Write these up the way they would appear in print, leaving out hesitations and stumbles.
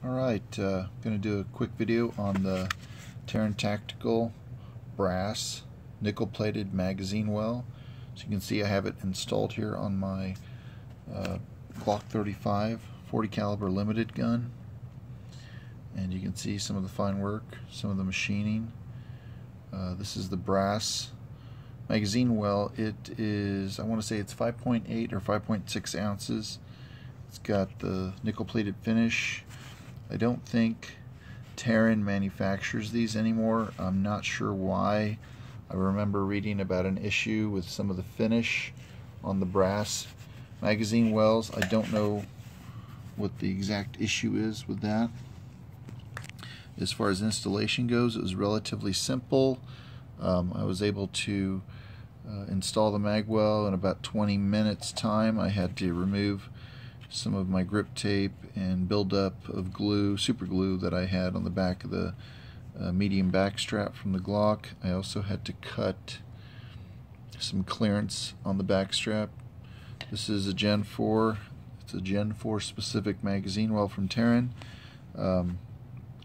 Alright, going to do a quick video on the Taran Tactical brass nickel-plated magazine well. So you can see I have it installed here on my Glock 35 40 caliber limited gun, and you can see some of the fine work, some of the machining. This is the brass magazine well. It is, I want to say it's 5.8 or 5.6 ounces. It's got the nickel-plated finish. I don't think Taran manufactures these anymore. I'm not sure why. I remember reading about an issue with some of the finish on the brass magazine wells. I don't know what the exact issue is with that. As far as installation goes, it was relatively simple. I was able to install the Magwell in about 20 minutes time. I had to remove some of my grip tape and buildup of glue, super glue, that I had on the back of the medium back strap from the Glock. I also had to cut some clearance on the back strap. This is a Gen 4. It's a Gen 4 specific magazine well from Taran.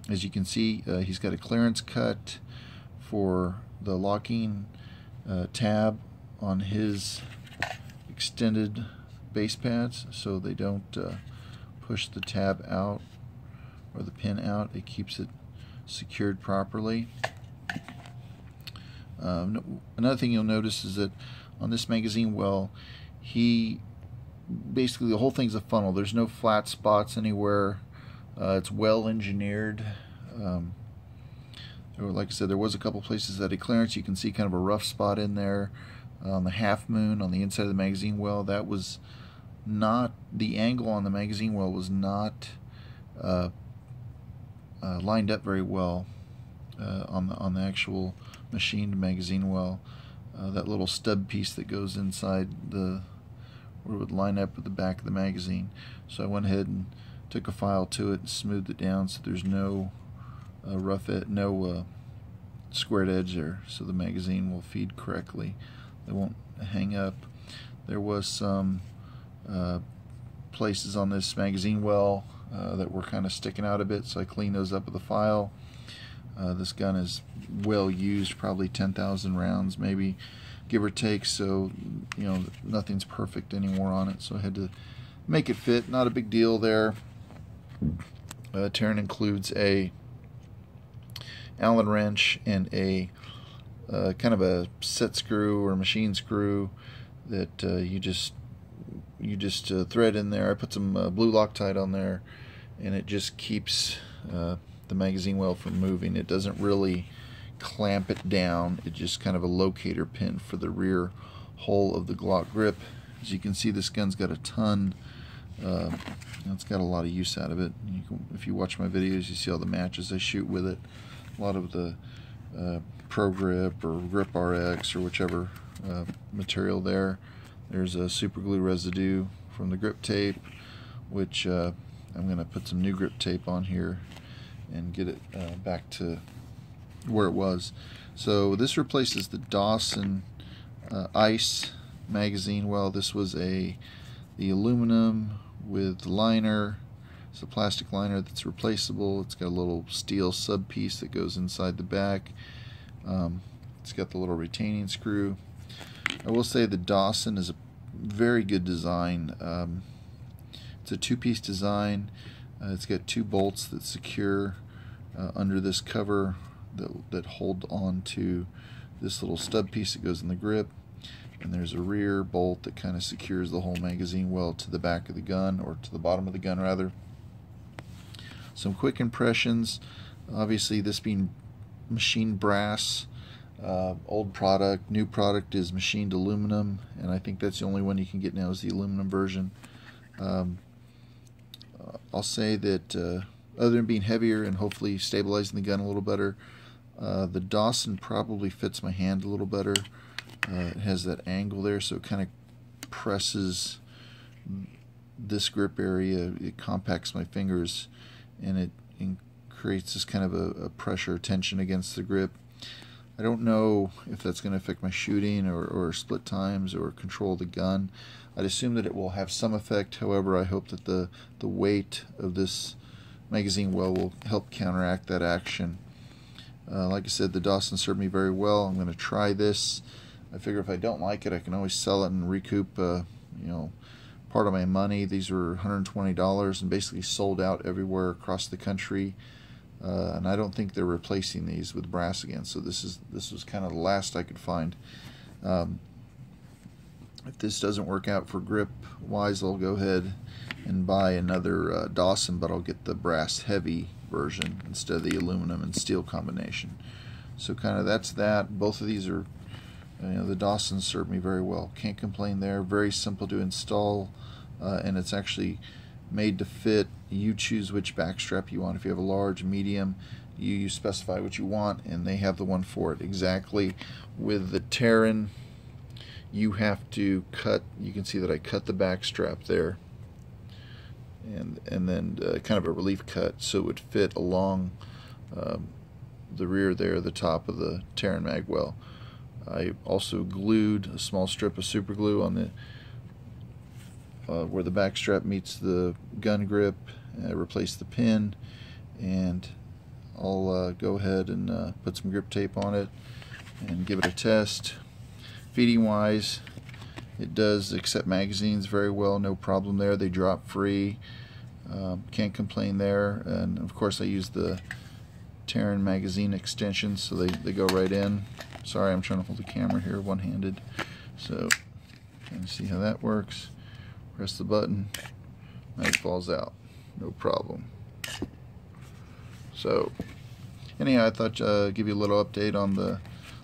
As you can see, he's got a clearance cut for the locking tab on his extended base pads, so they don't push the tab out or the pin out. It keeps it secured properly. Another thing you'll notice is that on this magazine well, basically the whole thing's a funnel. There's no flat spots anywhere. It's well engineered. Like I said, there was a couple places that had clearance. You can see kind of a rough spot in there on the half moon on the inside of the magazine well. That was not, the angle on the magazine well was not lined up very well on the actual machined magazine well. That little stub piece that goes inside where it would line up with the back of the magazine. So I went ahead and took a file to it and smoothed it down so there's no squared edge there, so the magazine will feed correctly. They won't hang up. There was some places on this magazine well that were kind of sticking out a bit, so I cleaned those up with a file. This gun is well used, probably 10,000 rounds maybe, give or take, so you know, nothing's perfect anymore on it, so I had to make it fit. Not a big deal there. Taran includes a Allen wrench and a kind of a set screw or machine screw that you just thread in there. I put some blue Loctite on there, and it just keeps the magazine well from moving. It doesn't really clamp it down. It's just kind of a locator pin for the rear hole of the Glock grip. As you can see, this gun's got a ton. It's got a lot of use out of it. If you watch my videos, you see all the matches I shoot with it. A lot of the Pro Grip or Grip RX or whichever material there. There's a super glue residue from the grip tape, which I'm going to put some new grip tape on here and get it back to where it was. So this replaces the Dawson Ice magazine well. This was the aluminum with the liner. It's a plastic liner that's replaceable. It's got a little steel sub piece that goes inside the back. It's got the little retaining screw. I will say the Dawson is a very good design. It's a two-piece design. It's got two bolts that secure under this cover that hold on to this little stub piece that goes in the grip, and there's a rear bolt that kind of secures the whole magazine well to the back of the gun, or to the bottom of the gun rather. Some quick impressions. Obviously, this being machined brass, old product. New product is machined aluminum, and I think that's the only one you can get now is the aluminum version. I'll say that other than being heavier and hopefully stabilizing the gun a little better, the Dawson probably fits my hand a little better. It has that angle there, so it kind of presses this grip area. It compacts my fingers, and it creates this kind of a pressure tension against the grip. I don't know if that's going to affect my shooting or split times or control the gun. I'd assume that it will have some effect. However, I hope that the weight of this magazine well will help counteract that action. Like I said, the Dawson served me very well. I'm going to try this. I figure if I don't like it, I can always sell it and recoup part of my money. These were $120 and basically sold out everywhere across the country. And I don't think they're replacing these with brass again. So this was kind of the last I could find. If this doesn't work out for grip wise, I'll go ahead and buy another Dawson, but I'll get the brass heavy version instead of the aluminum and steel combination. So kind of that's that. Both of these are, the Dawsons served me very well. Can't complain there. Very simple to install, and it's actually made to fit. You choose which back strap you want. If you have a large, medium, you specify what you want, and they have the one for it exactly. With the Taran, you have to cut. You can see that I cut the back strap there, and then kind of a relief cut so it would fit along the rear there, the top of the Taran Magwell. I also glued a small strip of super glue on the where the back strap meets the gun grip. I replaced the pin, and I'll go ahead and put some grip tape on it and give it a test. Feeding wise, it does accept magazines very well, no problem there. They drop free, can't complain there. And of course I use the Taran magazine extensions, so they go right in. Sorry, I'm trying to hold the camera here one-handed, so kind of see how that works. Press the button, and it falls out, no problem. So anyhow, I thought I'd give you a little update on the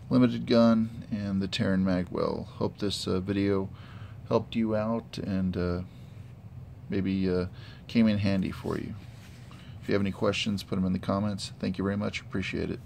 limited gun and the Taran Magwell. Hope this video helped you out and maybe came in handy for you. If you have any questions, put them in the comments. Thank you very much. Appreciate it.